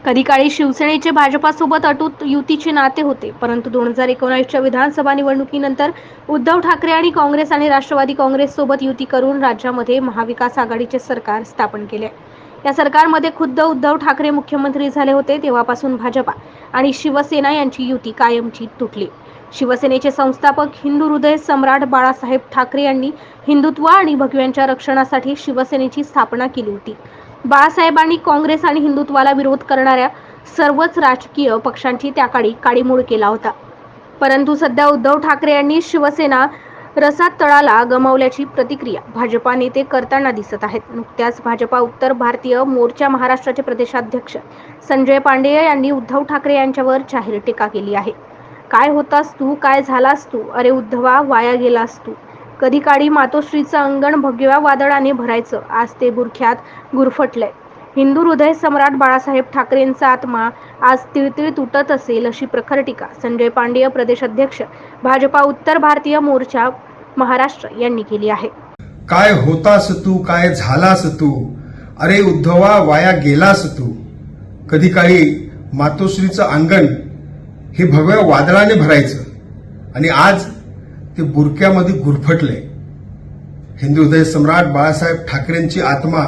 कधी काळी शिवसेनेचे भाजपासोबत अटूट युतीचे नाते होते, परंतु 2019च्या विधानसभा निवडणुकीनंतर उद्धव ठाकरे आणि काँग्रेस आणि राष्ट्रवादी काँग्रेस सोबत युती करून राज्यामध्ये महाविकास आघाडीचे सरकार स्थापन केले। या सरकारमध्ये खुद्द उद्धव ठाकरे मुख्यमंत्री झाले होते। तेव्हापासून भाजपा आणि शिवसेना यांची युती कायमची तुटली। शिवसेनेचे संस्थापक हिंदू हृदय सम्राट बाळासाहेब ठाकरे यांनी हिंदुत्व आणि भगव्यांच्या रक्षणासाठी शिवसेनेची स्थापना केली होती। बाळासाहेबांनी काँग्रेस आणि हिंदुत्वाला विरोध करणाऱ्या सर्वच राजकीय पक्षांची त्याकाळी काडीमोड केला होता। परंतु सध्या उद्धव ठाकरे यांनी शिवसेना रसातळाला गमावल्याची प्रतिक्रिया भाजपा नेते करताना दिसत आहेत। नुकत्याच भाजपा उत्तर भारतीय मोर्चा महाराष्ट्राचे प्रदेशाध्यक्ष संजय पांडे यांनी उद्धव ठाकरे यांच्यावर जाहीर टीका केली आहे। काय होतास तू, काय झालास तू, अरे उद्धवा वाया गेलास तू। कधी काळी मातोश्रीचं अंगण भगव्या वादळाने भरायचं, आज ते बुरख्यात गुरफटलंय। हिंदू हृदय सम्राट बाळासाहेब ठाकरेंचा आत्मा आज तिळतिळ तुटत असेल, अशी प्रखर टीका संजय पांडे प्रदेशाध्यक्ष भाजपा उत्तर भारतीय मोर्चा महाराष्ट्र यांनी केली आहे। काय होतास तू, काय झालास तू, अरे उद्धवा वाया गेलास तू। कधी काळी मातोश्रीचं अंगण हे भगव्या वादळाने भरायचं आणि आज ते बुरक्यामध्ये गुरफटले। हिंदू हृदय सम्राट बाळासाहेब ठाकरेंची आत्मा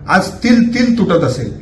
आज तिल तिल तुटत असेल,